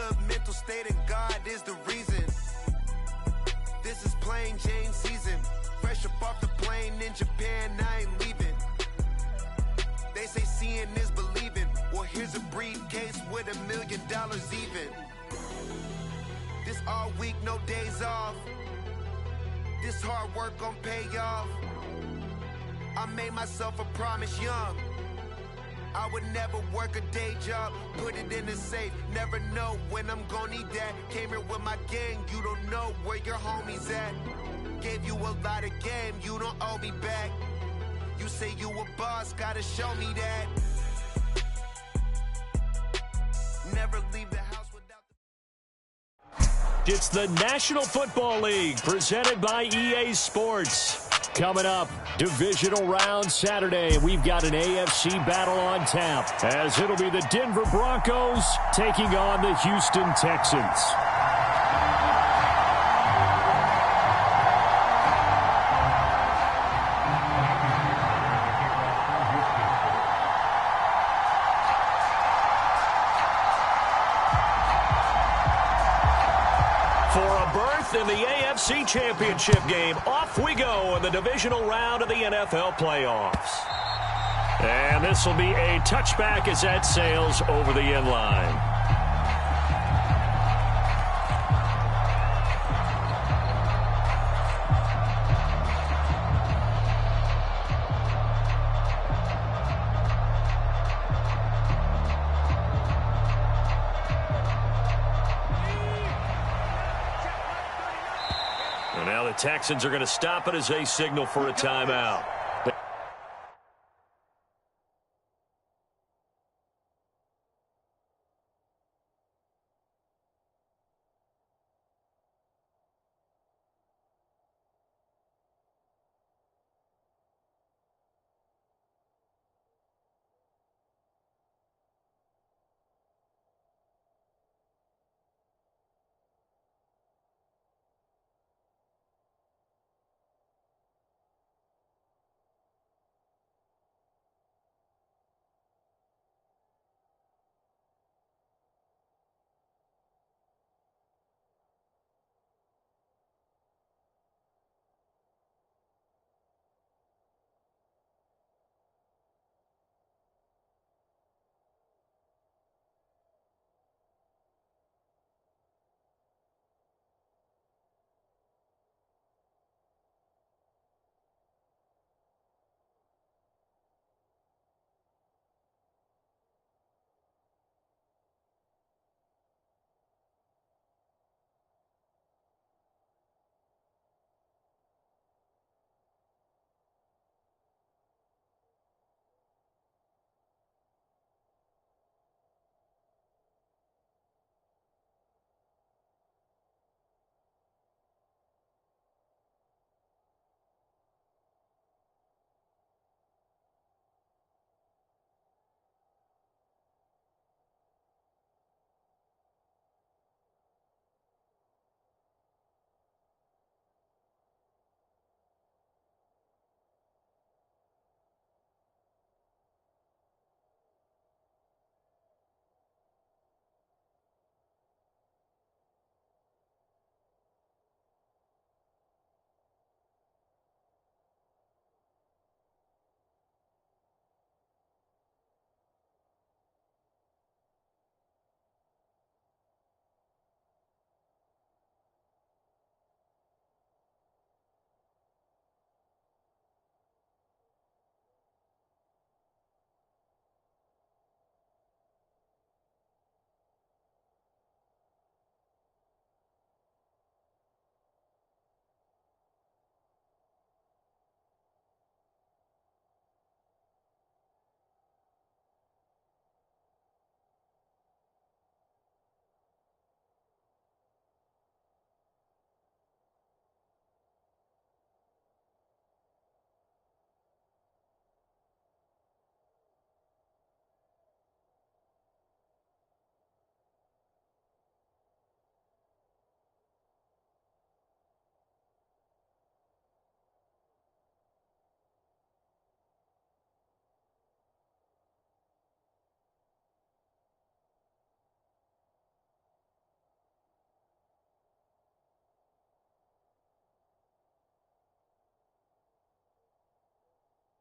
good mental state and God is the reason. This is plain Jane season. Fresh up off the plane in Japan, I ain't leaving. They say seeing is believing. Well, here's a briefcase with $1 million even. This all week, no days off. This hard work gon' pay off. I made myself a promise young. I would never work a day job, put it in the safe. Never know when I'm gon' need that. Came here with my gang, you don't know where your homies at. Gave you a lot of game, you don't owe me back. You say you a boss, gotta show me that. Never leave the house without the... It's the National Football League presented by EA Sports. Coming up, divisional round Saturday. We've got an AFC battle on tap as it'll be the Denver Broncos taking on the Houston Texans. In the AFC Championship game, off we go in the divisional round of the NFL playoffs. And this will be a touchback as that sails over the end line. Now the Texans are going to stop it as they signal for a timeout.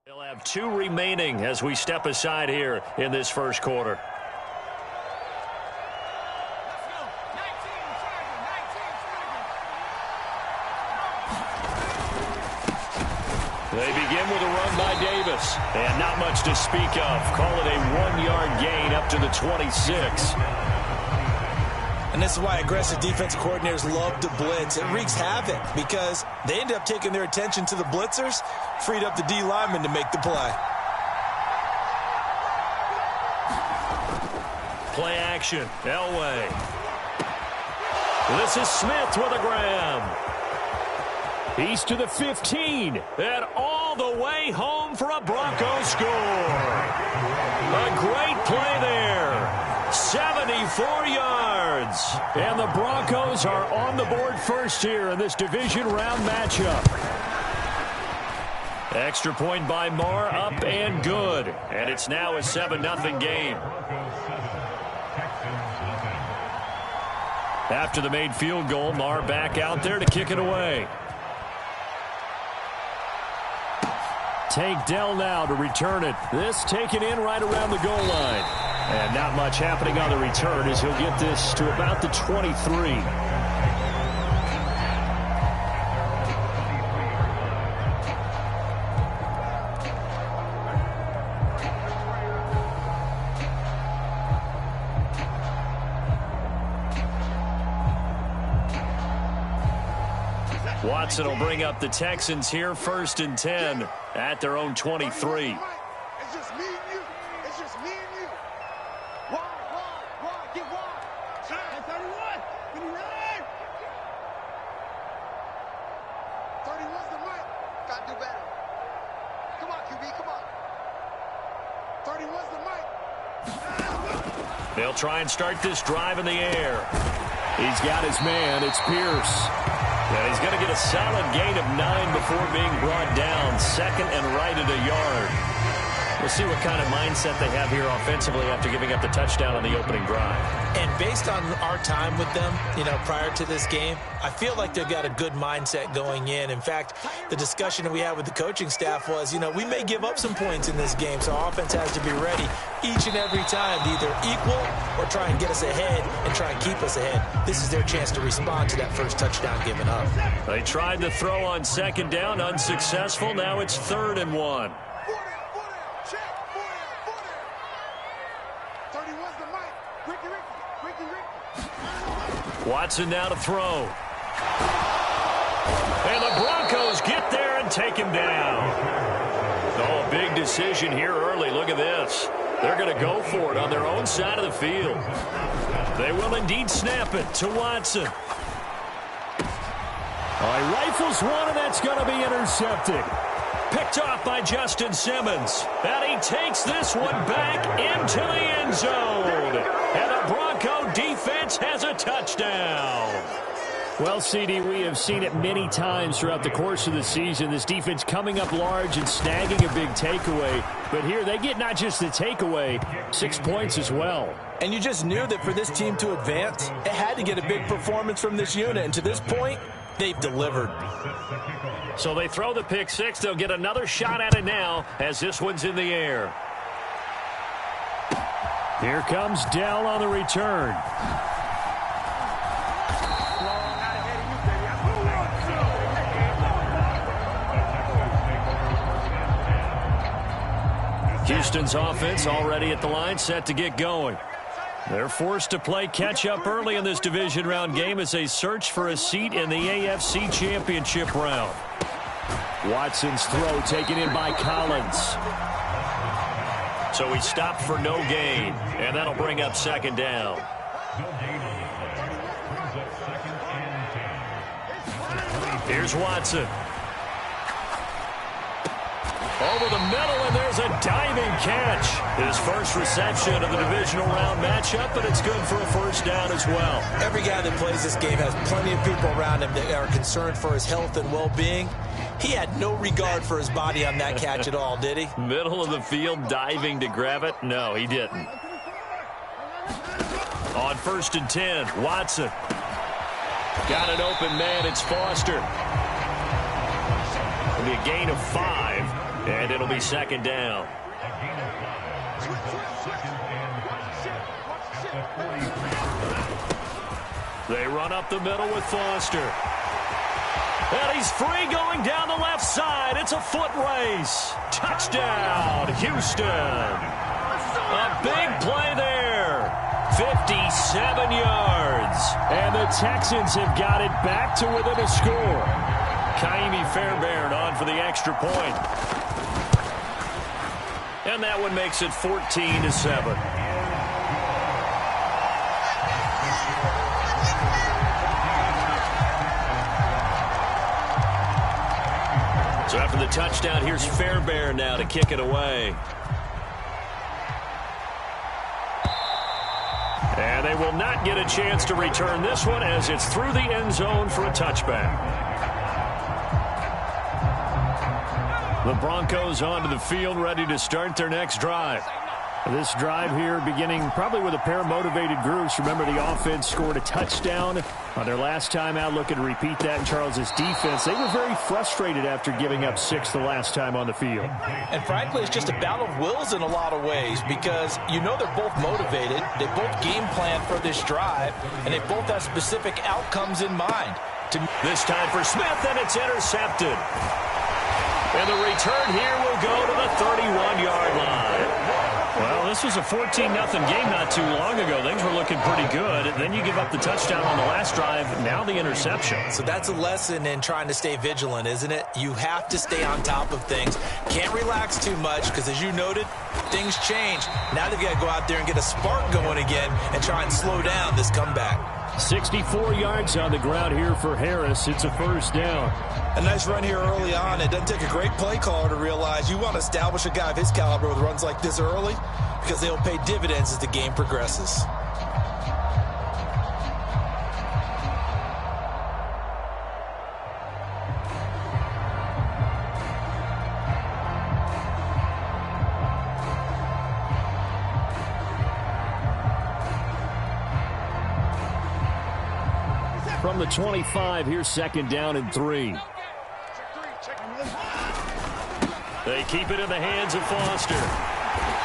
They'll have 2 remaining as we step aside here in this first quarter. They begin with a run by Davis. And not much to speak of. Call it a 1-yard gain up to the 26. And this is why aggressive defensive coordinators love to blitz. It wreaks havoc because they end up taking their attention to the blitzers, freed up the D lineman to make the play. Play action. Elway. This is Smith with a grab. He's to the 15. And all the way home for a Broncos score. A great play there. 74 yards. And the Broncos are on the board first here in this division round matchup. Extra point by Marr, up and good. And it's now a 7-0 game. After the made field goal, Marr back out there to kick it away. Tank Dell now to return it. This taken in right around the goal line. And not much happening on the return as he'll get this to about the 23. Watson will bring up the Texans here, 1st and 10 at their own 23. It's just me and you. It's just me and you. Wide, get wide. Hey, 31, can you run? 31's the mic. Gotta do better. Come on, QB, come on. 31's the mic. They'll try and start this drive in the air. He's got his man. It's Pierce. And he's going to get a solid gain of 9 before being brought down. 2nd and right at a yard. We'll see what kind of mindset they have here offensively after giving up the touchdown on the opening drive. And based on our time with them, prior to this game, I feel like they've got a good mindset going in. In fact, the discussion that we had with the coaching staff was, we may give up some points in this game, so our offense has to be ready each and every time to either equal or try and get us ahead and try and keep us ahead. This is their chance to respond to that first touchdown given up. They tried to throw on 2nd down, unsuccessful. Now it's 3rd and 1. Watson now to throw. And the Broncos get there and take him down. Oh, big decision here early. Look at this. They're going to go for it on their own side of the field. They will indeed snap it to Watson. Oh, he rifles one, and that's going to be intercepted. Picked off by Justin Simmons. And he takes this one back into the end zone. And the Bronco defense has a touchdown. Well, CD, we have seen it many times throughout the course of the season. This defense coming up large and snagging a big takeaway. But here they get not just the takeaway, 6 points as well. And you just knew that for this team to advance, it had to get a big performance from this unit. And to this point, they've delivered. So they throw the pick six. They'll get another shot at it now as this one's in the air. Here comes Dell on the return. Houston's offense already at the line, set to get going. They're forced to play catch-up early in this division round game as they search for a seat in the AFC Championship round. Watson's throw taken in by Collins. So he stopped for no gain, and that'll bring up 2nd down. Here's Watson. Over the middle, and there's a diving catch. His first reception of the divisional round matchup, but it's good for a 1st down as well. Every guy that plays this game has plenty of people around him that are concerned for his health and well-being. He had no regard for his body on that catch at all, did he? Middle of the field, diving to grab it? No, he didn't. On 1st and 10, Watson. Got an open man, it's Foster. It'll be a gain of 5. And it'll be second down. They run up the middle with Foster. And he's free going down the left side. It's a foot race. Touchdown, Houston. A big play there. 57 yards. And the Texans have got it back to within a score. Kaimi Fairbairn on for the extra point. And that one makes it 14-7. So after the touchdown, here's Fairbairn now to kick it away. And they will not get a chance to return this one as it's through the end zone for a touchback. The Broncos onto the field, ready to start their next drive. This drive here beginning probably with a pair of motivated groups. Remember, the offense scored a touchdown on their last time out. Looking to repeat that in Charles's defense. They were very frustrated after giving up 6 the last time on the field. And frankly, it's just a battle of wills in a lot of ways because you know they're both motivated. They both game plan for this drive, and they both have specific outcomes in mind. This time for Smith, and it's intercepted. And the return here will go to the 31-yard line. Well, this was a 14-0 game not too long ago. Things were looking pretty good. Then you give up the touchdown on the last drive. Now the interception. So that's a lesson in trying to stay vigilant, isn't it? You have to stay on top of things. Can't relax too much because, as you noted, things change. Now they've got to go out there and get a spark going again and try and slow down this comeback. 64 yards on the ground here for Harris. It's a first down. A nice run here early on. It doesn't take a great play caller to realize you want to establish a guy of his caliber with runs like this early because they'll pay dividends as the game progresses. From the 25, here's second down and 3. They keep it in the hands of Foster.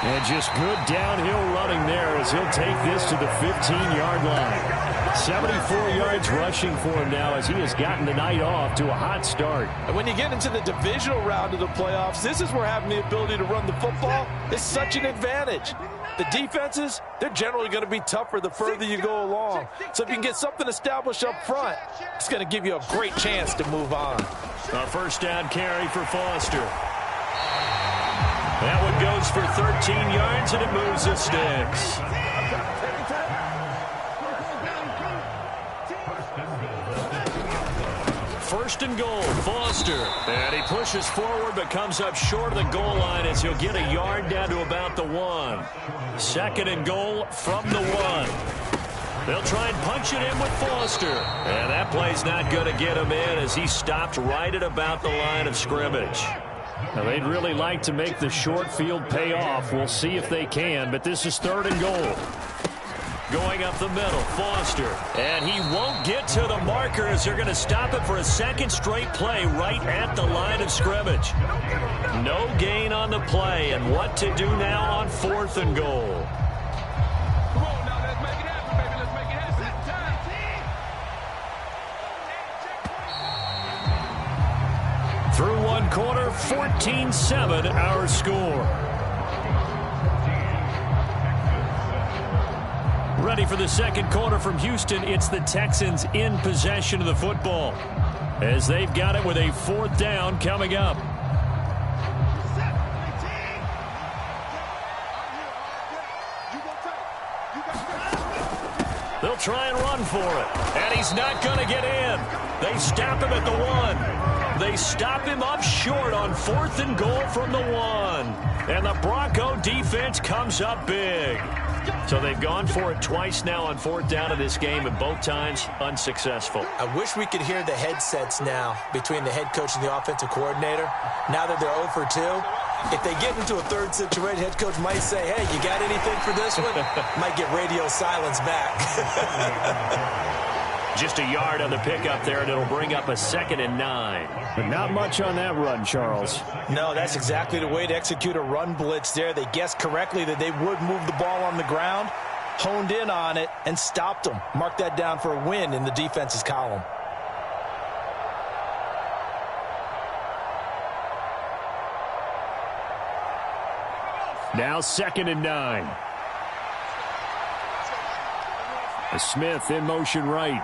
And just good downhill running there as he'll take this to the 15-yard line. 74 yards rushing for him now as he has gotten the night off to a hot start. And when you get into the divisional round of the playoffs, this is where having the ability to run the football is such an advantage. The defenses, they're generally going to be tougher the further you go along. So if you can get something established up front, it's going to give you a great chance to move on. A first down carry for Foster. That one goes for 13 yards, and it moves the sticks. First and goal, Foster. And he pushes forward but comes up short of the goal line as he'll get a yard down to about the 1. Second and goal from the 1. They'll try and punch it in with Foster. And that play's not going to get him in as he stopped right at about the line of scrimmage. Now, they'd really like to make the short field pay off. We'll see if they can, but this is third and goal. Going up the middle, Foster. And he won't get to the marker as they're going to stop it for a second straight play right at the line of scrimmage. No gain on the play, and what to do now on fourth and goal. Come on now, let's make it happen, baby. Let's make it happen. Through one quarter, 14-7 our score. Ready for the second quarter from Houston. It's the Texans in possession of the football as they've got it with a fourth down coming up. They'll try and run for it, and he's not going to get in. They stop him at the 1. They stop him up short on fourth and goal from the 1. And the Bronco defense comes up big. So they've gone for it twice now on fourth down in this game, and both times unsuccessful. I wish we could hear the headsets now between the head coach and the offensive coordinator. Now that they're 0 for 2, if they get into a third situation, head coach might say, hey, you got anything for this one? Might get radio silence back. Just a yard on the pickup there, and it'll bring up a 2nd and 9. But not much on that run, Charles. No, that's exactly the way to execute a run blitz there. They guessed correctly that they would move the ball on the ground, honed in on it, and stopped them. Mark that down for a win in the defense's column. Now 2nd and 9. Smith in motion right.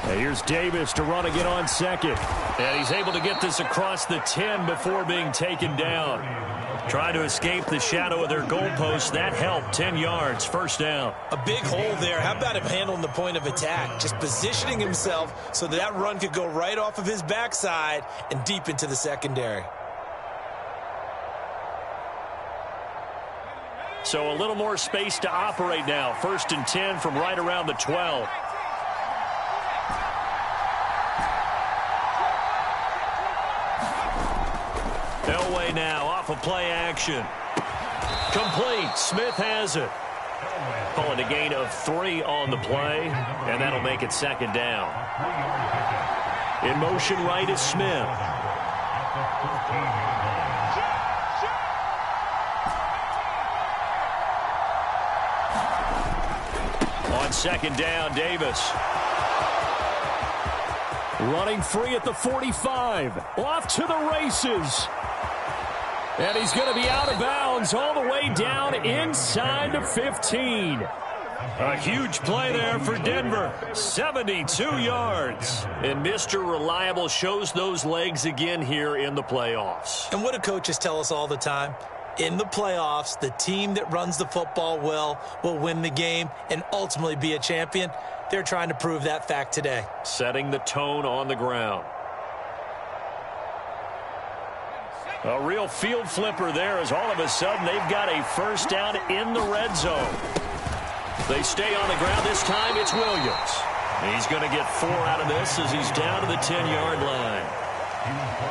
And here's Davis to run again on 2nd. And he's able to get this across the 10 before being taken down. Trying to escape the shadow of their goalpost. That helped. 10 yards. 1st down. A big hole there. How about him handling the point of attack? Just positioning himself so that run could go right off of his backside and deep into the secondary. So a little more space to operate now. 1st and 10 from right around the 12. Elway now off of play action. Complete. Smith has it. Calling a gain of 3 on the play, and that'll make it 2nd down. In motion right is Smith. On 2nd down, Davis. Running free at the 45. Off to the races. And he's going to be out of bounds all the way down inside the 15. A huge play there for Denver. 72 yards. And Mr. Reliable shows those legs again here in the playoffs. And what do coaches tell us all the time? In the playoffs, the team that runs the football well will win the game and ultimately be a champion. They're trying to prove that fact today. Setting the tone on the ground. A real field flipper there as all of a sudden they've got a 1st down in the red zone. They stay on the ground. This time it's Williams. He's going to get 4 out of this as he's down to the 10-yard line.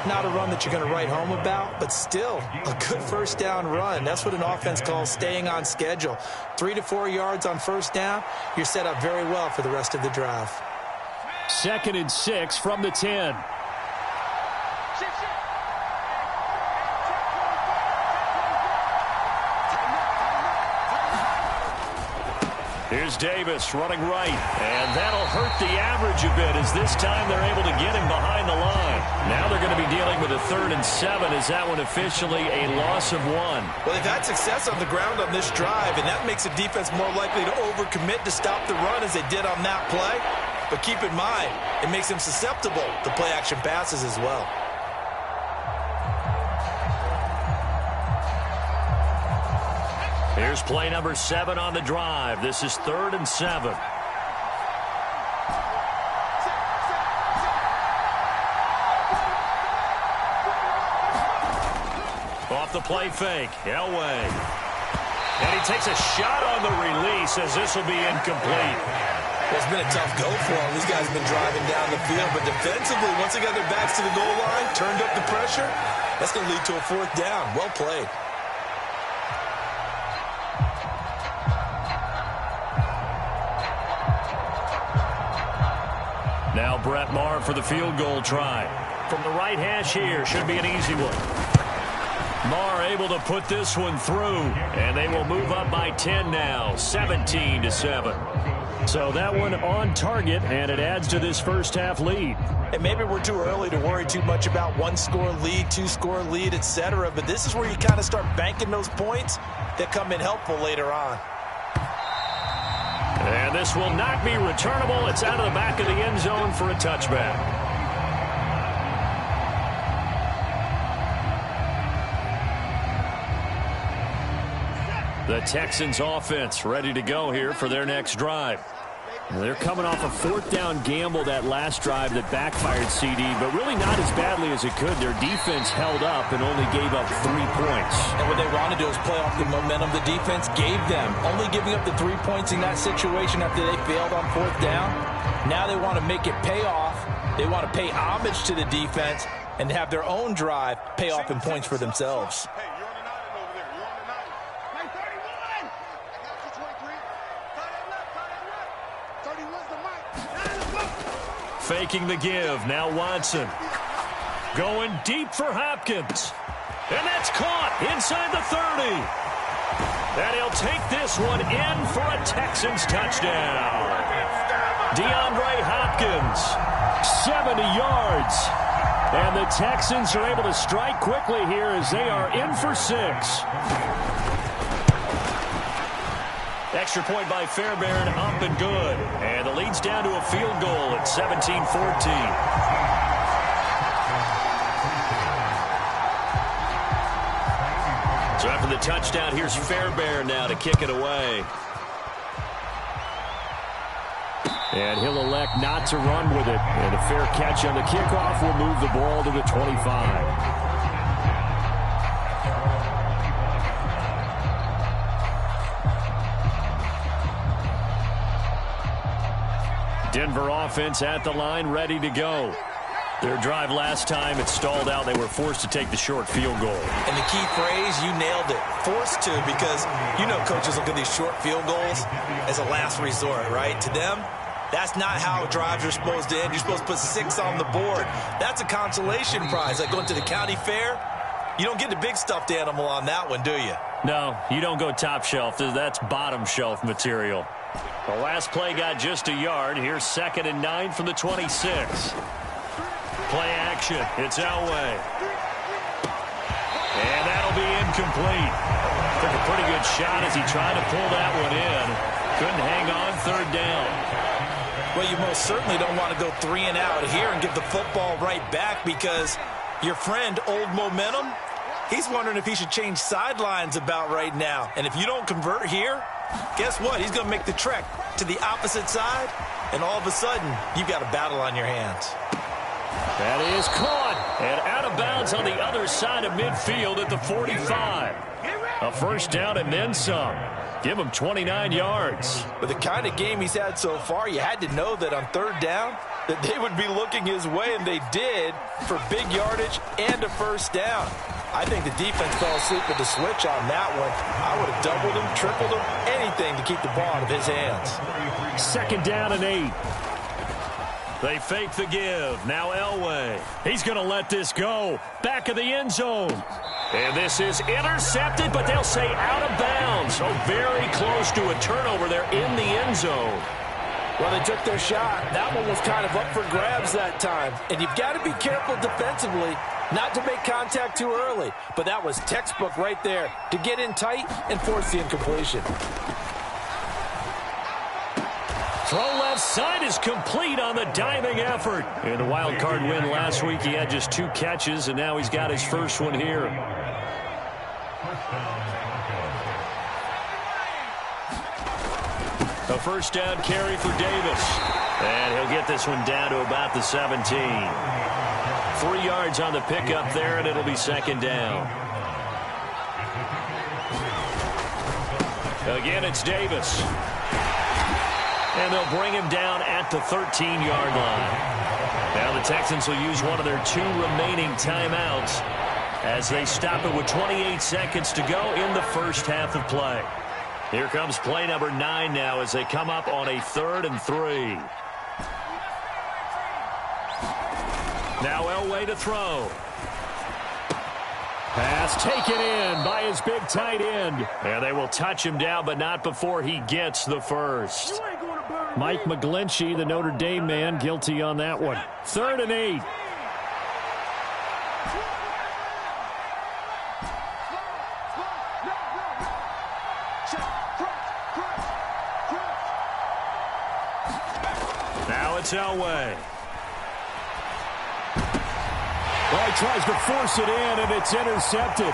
Not a run that you're going to write home about, but still a good 1st down run. That's what an offense calls staying on schedule. 3 to 4 yards on 1st down, you're set up very well for the rest of the drive. 2nd and 6 from the 10. Here's Davis running right, and that'll hurt the average a bit as this time they're able to get him behind the line. Now they're going to be dealing with a 3rd and 7. Is that one officially a loss of 1? Well, they've had success on the ground on this drive, and that makes the defense more likely to overcommit to stop the run as they did on that play. But keep in mind, it makes them susceptible to play-action passes as well. Here's play number 7 on the drive. This is 3rd and 7. Off the play fake, Elway. And he takes a shot on the release as this will be incomplete. Well, it's been a tough go for them. These guys have been driving down the field, but defensively, once they got their backs to the goal line, turned up the pressure, that's going to lead to a 4th down. Well played. Now Brett Maher for the field goal try. From the right hash here, should be an easy one. Maher able to put this one through, and they will move up by 10 now, 17-7. So that one on target, and it adds to this 1st half lead. And maybe we're too early to worry too much about 1-score lead, 2-score lead, etc. But this is where you kind of start banking those points that come in helpful later on. And this will not be returnable. It's out of the back of the end zone for a touchback. The Texans offense ready to go here for their next drive. They're coming off a 4th down gamble that last drive that backfired CD, but really not as badly as it could. Their defense held up and only gave up 3 points. And what they want to do is play off the momentum the defense gave them. Only giving up the 3 points in that situation after they failed on 4th down. Now they want to make it pay off. They want to pay homage to the defense and have their own drive pay off in points for themselves. Faking the give. Now Watson. Going deep for Hopkins. And that's caught inside the 30. And he'll take this one in for a Texans touchdown. DeAndre Hopkins, 70 yards. And the Texans are able to strike quickly here as they are in for 6. Extra point by Fairbairn, up and good. And the lead's down to a field goal at 17-14. So after the touchdown, here's Fairbairn now to kick it away. And he'll elect not to run with it. And a fair catch on the kickoff will move the ball to the 25. Denver offense at the line, ready to go. Their drive last time, it stalled out. They were forced to take the short field goal. And the key phrase, you nailed it. Forced to, because you know coaches look at these short field goals as a last resort, right? To them, that's not how drives are supposed to end. You're supposed to put 6 on the board. That's a consolation prize. Like going to the county fair, you don't get the big stuffed animal on that one, do you? No, you don't go top shelf. That's bottom shelf material. The last play got just a yard. Here's 2nd and 9 from the 26. Play action. It's Elway. And that'll be incomplete. Took a pretty good shot as he tried to pull that one in. Couldn't hang on 3rd down. Well, you most certainly don't want to go 3 and out here and give the football right back, because your friend, Old Momentum, he's wondering if he should change sidelines about right now. And if you don't convert here, guess what? He's going to make the trek to the opposite side, and all of a sudden, you've got a battle on your hands. That is caught and out of bounds on the other side of midfield at the 45. A first down and then some. Give him 29 yards. With the kind of game he's had so far, you had to know that on 3rd down that they would be looking his way, and they did, for big yardage and a first down. I think the defense fell asleep with the switch on that one. I would have doubled him, tripled him, anything to keep the ball out of his hands. 2nd down and 8. They fake the give. Now Elway. He's going to let this go. Back of the end zone. And this is intercepted, but they'll say out of bounds. So very close to a turnover there in the end zone. Well, they took their shot. That one was kind of up for grabs that time. And you've got to be careful defensively not to make contact too early. But that was textbook right there to get in tight and force the incompletion. Throw left side is complete on the diving effort. In the wild card win last week, he had just 2 catches, and now he's got his first one here. A first down carry for Davis. And he'll get this one down to about the 17. 3 yards on the pickup there, and it'll be 2nd down. Again, it's Davis. And they'll bring him down at the 13-yard line. Now the Texans will use one of their 2 remaining timeouts as they stop it with 28 seconds to go in the first half of play. Here comes play number 9 now as they come up on a 3rd and 3. Now Elway to throw. Pass taken in by his big tight end. And they will touch him down, but not before he gets the first. Mike McGlinchey, the Notre Dame man, guilty on that one. 3rd and 8. Now it's Elway. Well, he tries to force it in, and it's intercepted.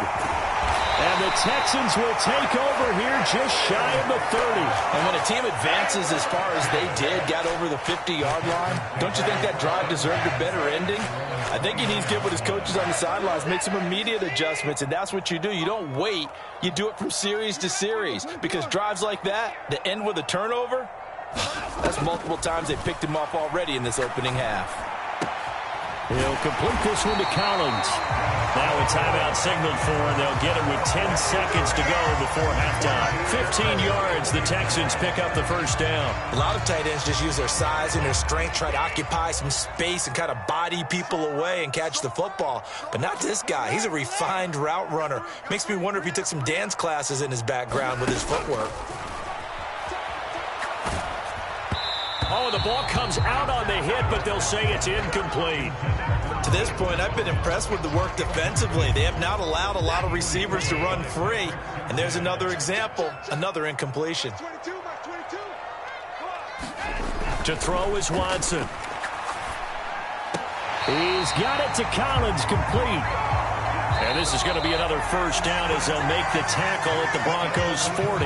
And the Texans will take over here just shy of the 30. And when a team advances as far as they did, got over the 50-yard line, don't you think that drive deserved a better ending? I think he needs to get with his coaches on the sidelines, make some immediate adjustments, and that's what you do. You don't wait. You do it from series to series, because drives like that end with a turnover, that's multiple times they picked him off already in this opening half. He'll complete this one to Collins. Now a timeout signaled for, and they'll get it with 10 seconds to go before halftime. 15 yards, the Texans pick up the first down. A lot of tight ends just use their size and their strength, try to occupy some space and kind of body people away and catch the football. But not this guy. He's a refined route runner. Makes me wonder if he took some dance classes in his background with his footwork. Oh, the ball comes out on the hit, but they'll say it's incomplete. To this point, I've been impressed with the work defensively. They have not allowed a lot of receivers to run free. And there's another example, another incompletion. To throw is Watson. He's got it to Collins, complete. And this is going to be another first down as they'll make the tackle at the Broncos' 40.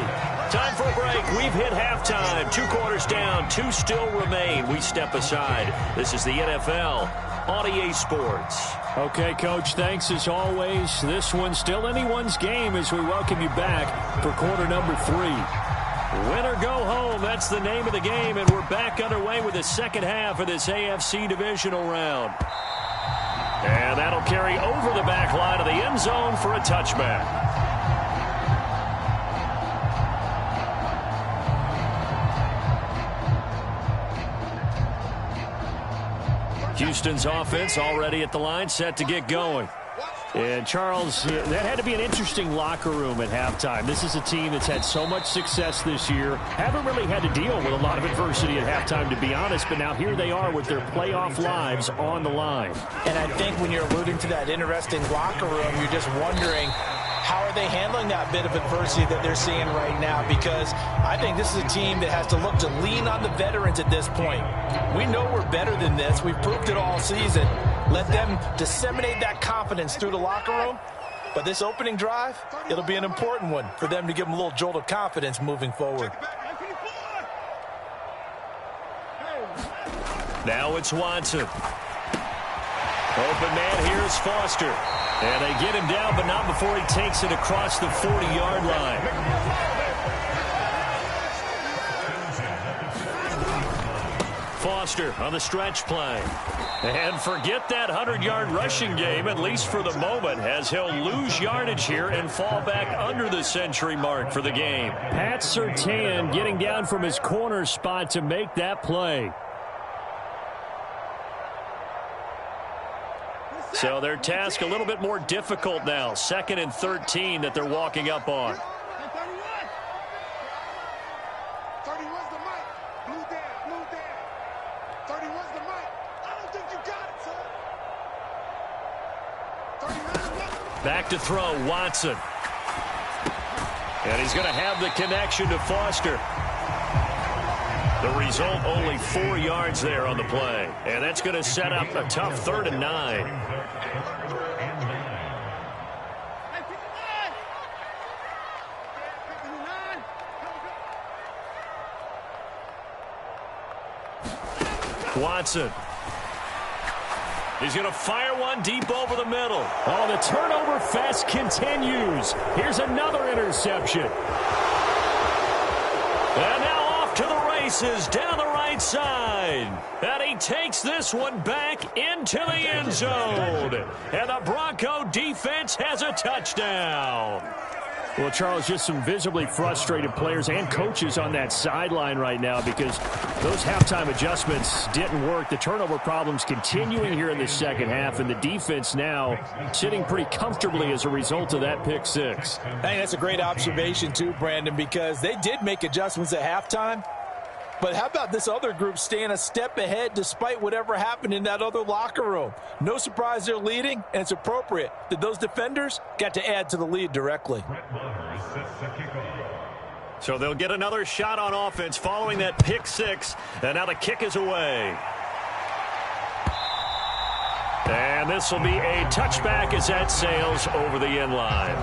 Time for a break. We've hit halftime. 2 quarters down. 2 still remain. We step aside. This is the NFL on EA Sports. Okay, Coach, thanks as always. This one's still anyone's game as we welcome you back for quarter number 3. Win or go home, that's the name of the game, and we're back underway with the second half of this AFC divisional round. And that'll carry over the back line of the end zone for a touchback. Houston's offense already at the line, set to get going. And, Charles, that had to be an interesting locker room at halftime. This is a team that's had so much success this year. Haven't really had to deal with a lot of adversity at halftime, to be honest. But now here they are with their playoff lives on the line. And I think when you're alluding to that interesting locker room, you're just wondering, how are they handling that bit of adversity that they're seeing right now? Because I think this is a team that has to look to lean on the veterans at this point. We know we're better than this. We've proved it all season. Let them disseminate that confidence through the locker room. But this opening drive, it'll be an important one for them to give them a little jolt of confidence moving forward. Now it's Watson. Open man here is Foster. And they get him down, but not before he takes it across the 40-yard line. Foster on the stretch play. And forget that 100-yard rushing game, at least for the moment, as he'll lose yardage here and fall back under the century mark for the game. Pat Surtain getting down from his corner spot to make that play. So their task a little bit more difficult now. 2nd and 13 that they're walking up on. 31's the mic. Blue down. 31's the mic. I don't think you got it, son. Back to throw, Watson. And he's going to have the connection to Foster. The result, only 4 yards there on the play. And that's going to set up a tough 3rd and 9. Watson. He's going to fire one deep over the middle. Oh, the turnover fest continues. Here's another interception. And now off to the races down the right side. And he takes this one back into the end zone. And the Bronco defense has a touchdown. Well, Charles, just some visibly frustrated players and coaches on that sideline right now because those halftime adjustments didn't work. The turnover problems continuing here in the second half, and the defense now sitting pretty comfortably as a result of that pick six. I think that's a great observation too, Brandon, because they did make adjustments at halftime. But how about this other group staying a step ahead despite whatever happened in that other locker room? No surprise they're leading, and it's appropriate that those defenders got to add to the lead directly. So they'll get another shot on offense following that pick six, and now the kick is away. And this will be a touchback as that sails over the end line.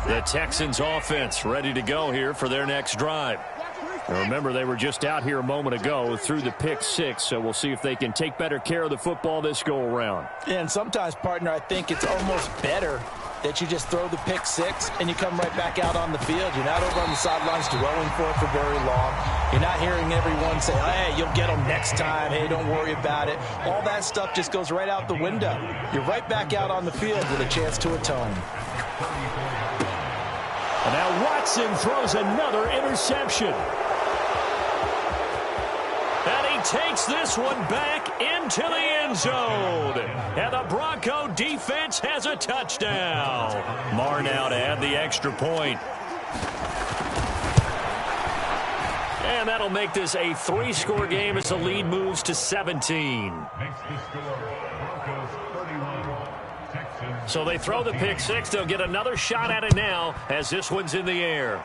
The Texans offense ready to go here for their next drive. And remember, they were just out here a moment ago through the pick six, so we'll see if they can take better care of the football this go-around. And sometimes, partner, I think it's almost better that you just throw the pick six and you come right back out on the field. You're not over on the sidelines dwelling for it for very long. You're not hearing everyone say, hey, you'll get them next time. Hey, don't worry about it. All that stuff just goes right out the window. You're right back out on the field with a chance to atone. And now Watson throws another interception. And he takes this one back into the end zone. And the Bronco defense has a touchdown. Marr now to add the extra point. And that'll make this a 3-score game as the lead moves to 17. So they throw the pick six. They'll get another shot at it now as this one's in the air.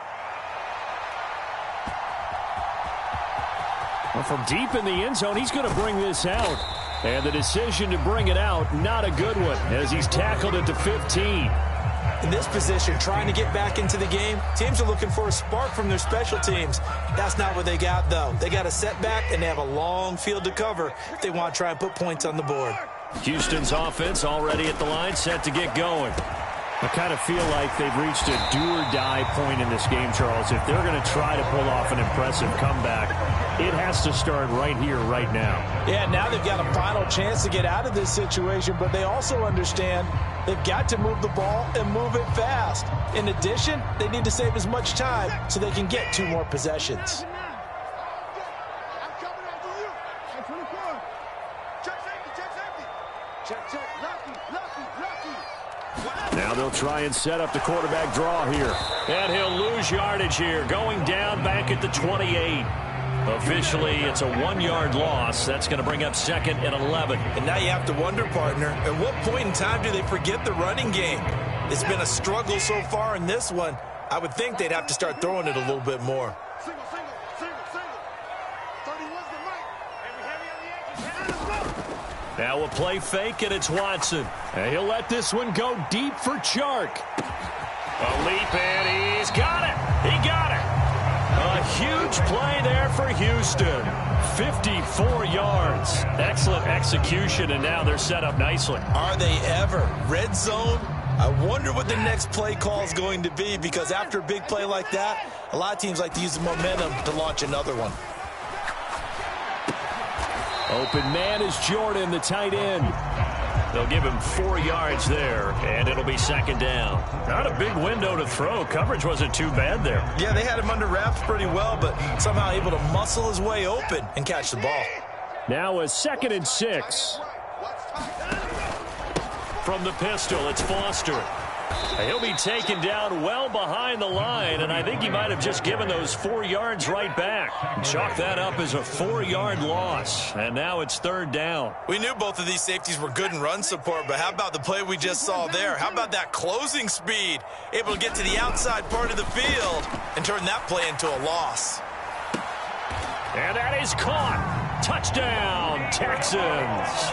Well, from deep in the end zone, he's going to bring this out. And the decision to bring it out, not a good one, as he's tackled at the 15. In this position, trying to get back into the game, teams are looking for a spark from their special teams. That's not what they got, though. They got a setback, and they have a long field to cover if they want to try and put points on the board. Houston's offense already at the line, set to get going. I kind of feel like they've reached a do-or-die point in this game, Charles. If they're going to try to pull off an impressive comeback, it has to start right here, right now. Yeah, now they've got a final chance to get out of this situation, but they also understand they've got to move the ball and move it fast. In addition, they need to save as much time so they can get 2 more possessions. Now they'll try and set up the quarterback draw here. And he'll lose yardage here, going down back at the 28. Officially, it's a 1-yard loss. That's going to bring up 2nd and 11. And now you have to wonder, partner, at what point in time do they forget the running game? It's been a struggle so far in this one. I would think they'd have to start throwing it a little bit more. Single. 31's the mic. And we heavy on the edges. And let's go. Now a play fake, and it's Watson. And he'll let this one go deep for Chark. A leap, and he's got it. He got it. A huge play there for Houston. 54 yards. Excellent execution, and now they're set up nicely. Are they ever? Red zone? I wonder what the next play call is going to be, because after a big play like that, a lot of teams like to use the momentum to launch another one. Open man is Jordan, the tight end. They'll give him 4 yards there, and it'll be 2nd down. Not a big window to throw. Coverage wasn't too bad there. Yeah, they had him under wraps pretty well, but somehow able to muscle his way open and catch the ball. Now a 2nd and 6. From the pistol, it's Foster. He'll be taken down well behind the line, and I think he might have just given those 4 yards right back. Chalk that up as a 4-yard loss, and now it's 3rd down. We knew both of these safeties were good in run support, but how about the play we just saw there? How about that closing speed? Able to get to the outside part of the field and turn that play into a loss. And that is caught. Touchdown, Texans.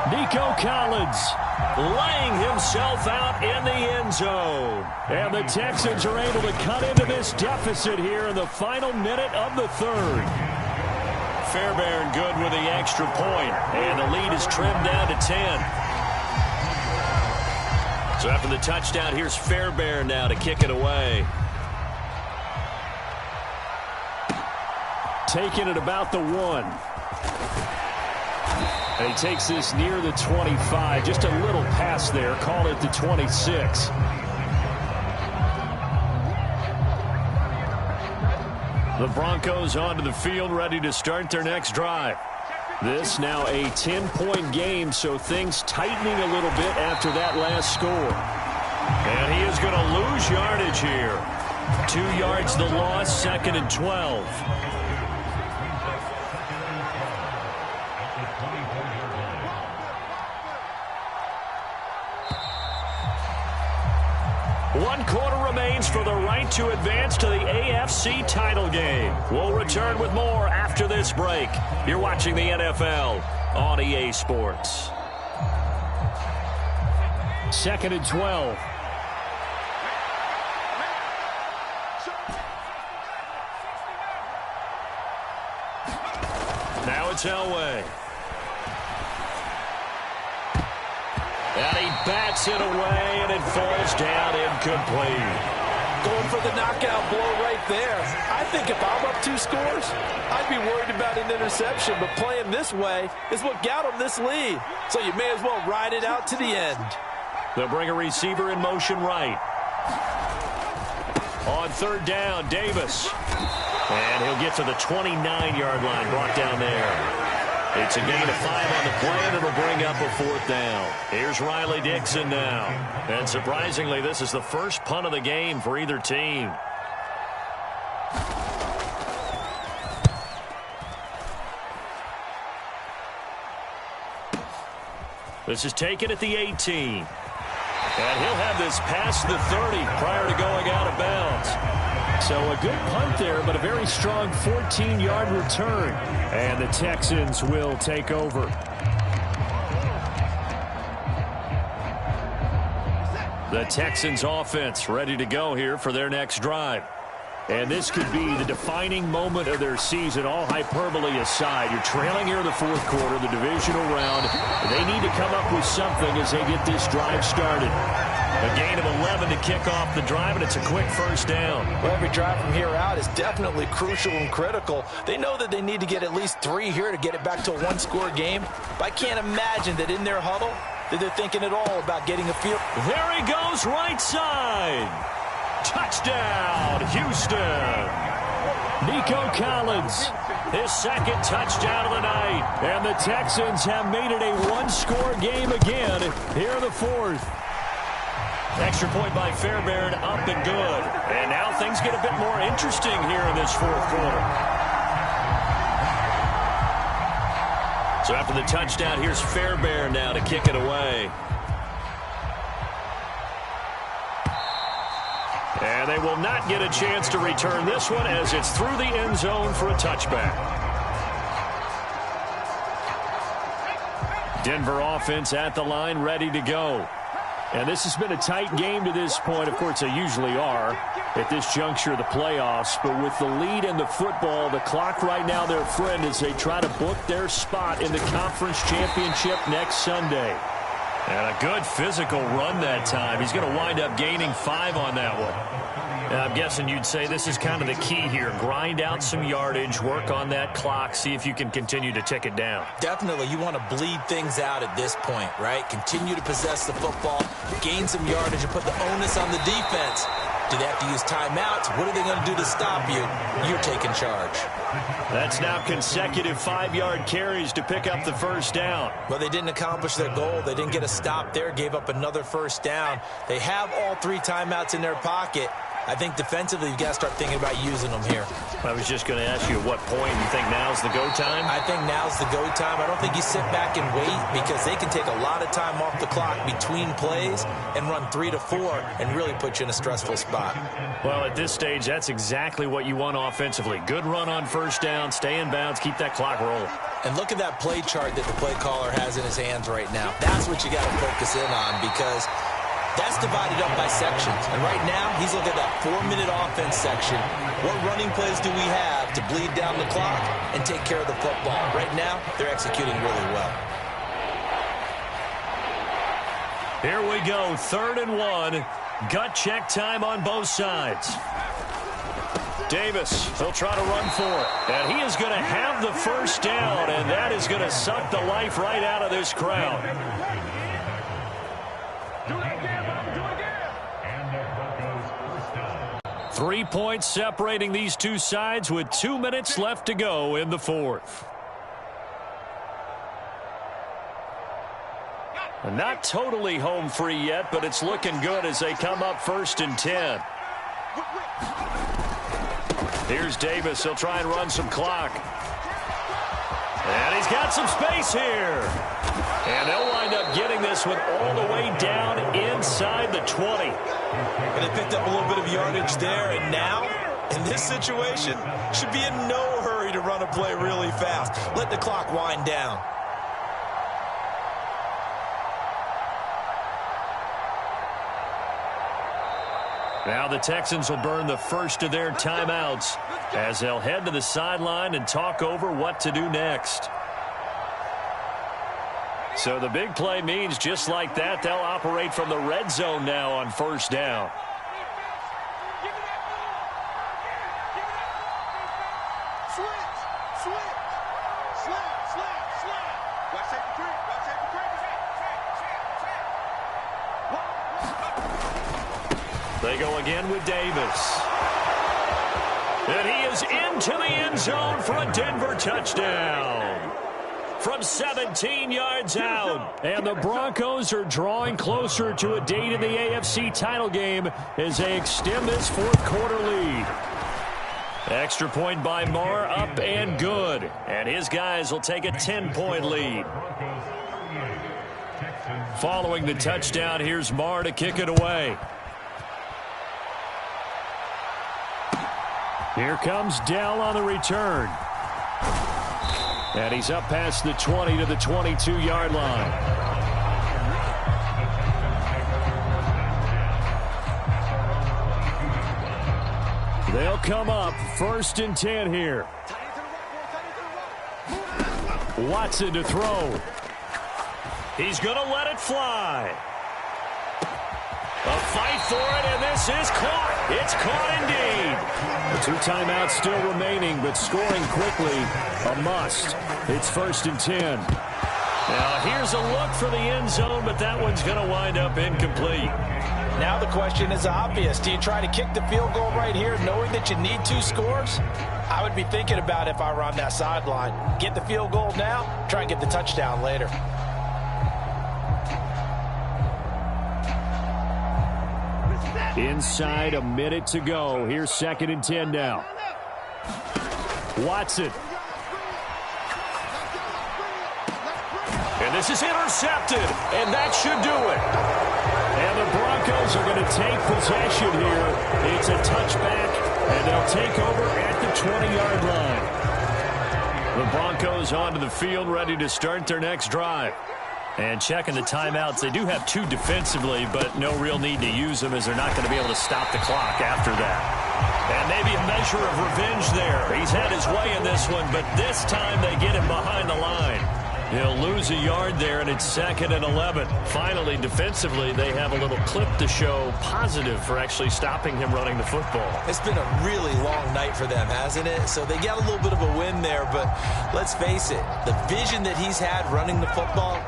Nico Collins laying himself out in the end zone. And the Texans are able to cut into this deficit here in the final minute of the 3rd. Fairbairn good with the extra point, and the lead is trimmed down to 10. So after the touchdown, here's Fairbairn now to kick it away. Taking it about the 1. And he takes this near the 25. Just a little pass there. Call it the 26. The Broncos onto the field, ready to start their next drive. This now a 10-point game, so things tightening a little bit after that last score. And he is going to lose yardage here. 2 yards the loss, 2nd and 12. One quarter remains for the right to advance to the AFC title game. We'll return with more after this break. You're watching the NFL on EA Sports. 2nd and 12. it's Elway. And he bats it away, and it falls down incomplete. Going for the knockout blow right there. I think if I'm up 2 scores, I'd be worried about an interception, but playing this way is what got him this lead. So you may as well ride it out to the end. They'll bring a receiver in motion right. On 3rd down, Davis. And he'll get to the 29-yard line, brought down there. It's a gain of 5 on the play, and it'll bring up a 4th down. Here's Riley Dixon now. And surprisingly, this is the first punt of the game for either team. This is taken at the 18. And he'll have this past the 30 prior to going out of bounds. So a good punt there, but a very strong 14-yard return. And the Texans will take over. The Texans offense ready to go here for their next drive. And this could be the defining moment of their season, all hyperbole aside. You're trailing here in the 4th quarter, the divisional round. They need to come up with something as they get this drive started. A gain of 11 to kick off the drive, and it's a quick 1st down. Well, every drive from here out is definitely crucial and critical. They know that they need to get at least 3 here to get it back to a 1-score game. But I can't imagine that in their huddle that they're thinking at all about getting a field. There he goes, right side. Touchdown, Houston. Nico Collins, his 2nd touchdown of the night. And the Texans have made it a 1-score game again here in the 4th. Extra point by Fairbairn, up and good. And now things get a bit more interesting here in this 4th quarter. So after the touchdown, here's Fairbairn now to kick it away. And they will not get a chance to return this one as it's through the end zone for a touchback. Denver offense at the line, ready to go. And this has been a tight game to this point. Of course, they usually are at this juncture of the playoffs. But with the lead in the football, the clock right now their friend as they try to book their spot in the conference championship next Sunday. And a good physical run that time. He's going to wind up gaining 5 on that one. And I'm guessing you'd say this is kind of the key here. Grind out some yardage, work on that clock, see if you can continue to tick it down. Definitely. You want to bleed things out at this point, right? Continue to possess the football, gain some yardage, and put the onus on the defense. Do they have to use timeouts? What are they going to do to stop you? You're taking charge. That's now consecutive 5-yard carries to pick up the 1st down. Well, they didn't accomplish their goal. They didn't get a stop there, gave up another 1st down. They have all 3 timeouts in their pocket. I think defensively, you've got to start thinking about using them here. I was just going to ask you at what point you think now's the go time? I think now's the go time. I don't think you sit back and wait because they can take a lot of time off the clock between plays and run 3 to 4 and really put you in a stressful spot. Well, at this stage, that's exactly what you want offensively. Good run on 1st down, stay in bounds, keep that clock rolling. And look at that play chart that the play caller has in his hands right now. That's what you got to focus in on because that's divided up by sections. And right now, he's looking at that 4-minute offense section. What running plays do we have to bleed down the clock and take care of the football? Right now, they're executing really well. Here we go, 3rd and 1. Gut check time on both sides. Davis, he'll try to run for it. And he is going to have the 1st down, and that is going to suck the life right out of this crowd. 3 points separating these two sides with 2 minutes left to go in the 4th. Not totally home free yet, but it's looking good as they come up 1st and 10. Here's Davis. He'll try and run some clock. And he's got some space here. And they'll wind up getting this one all the way down inside the 20. And they picked up a little bit of yardage there. And now, in this situation, should be in no hurry to run a play really fast. Let the clock wind down. Now the Texans will burn the first of their timeouts as they'll head to the sideline and talk over what to do next. So the big play means just like that, they'll operate from the red zone now on first down. They go again with Davis. And he is into the end zone for a Denver touchdown. From 17 yards out. And the Broncos are drawing closer to a date in the AFC title game as they extend this fourth quarter lead. Extra point by Marr, up and good. And his guys will take a 10-point lead. Following the touchdown, here's Marr to kick it away. Here comes Dell on the return. And he's up past the 20 to the 22-yard line. They'll come up 1st and 10 here. Watson to throw. He's going to let it fly. A fight for it, and this is caught. It's caught indeed. The 2 timeouts still remaining, but scoring quickly, a must. It's 1st and 10. Now here's a look for the end zone, but that one's going to wind up incomplete. Now the question is obvious. Do you try to kick the field goal right here knowing that you need 2 scores? I would be thinking about it if I were on that sideline. Get the field goal now, try and get the touchdown later. Inside, a minute to go. Here's 2nd and 10 now. Watson. And this is intercepted, and that should do it. And the Broncos are going to take possession here. It's a touchback, and they'll take over at the 20-yard line. The Broncos onto the field, ready to start their next drive. And checking the timeouts, they do have 2 defensively, but no real need to use them as they're not going to be able to stop the clock after that. And maybe a measure of revenge there. He's had his way in this one, but this time they get him behind the line. He'll lose a yard there, and it's 2nd and 11. Finally, defensively, they have a little clip to show positive for actually stopping him running the football. It's been a really long night for them, hasn't it? So they got a little bit of a win there, but let's face it, the vision that he's had running the football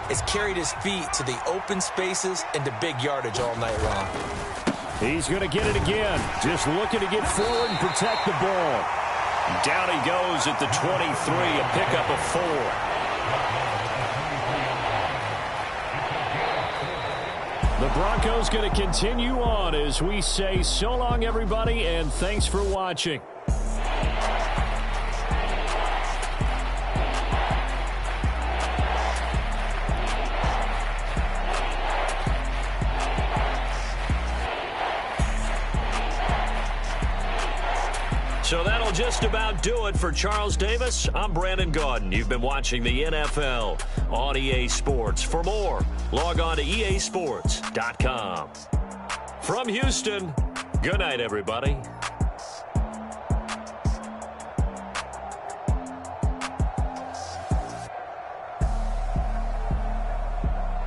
has carried his feet to the open spaces and to big yardage all night long. He's going to get it again. Just looking to get forward and protect the ball. Down he goes at the 23, a pickup of 4. The Broncos going to continue on as we say so long, everybody, and thanks for watching. So that'll just about do it for Charles Davis. I'm Brandon Gaudin. You've been watching the NFL on EA Sports. For more, log on to easports.com. From Houston, good night, everybody.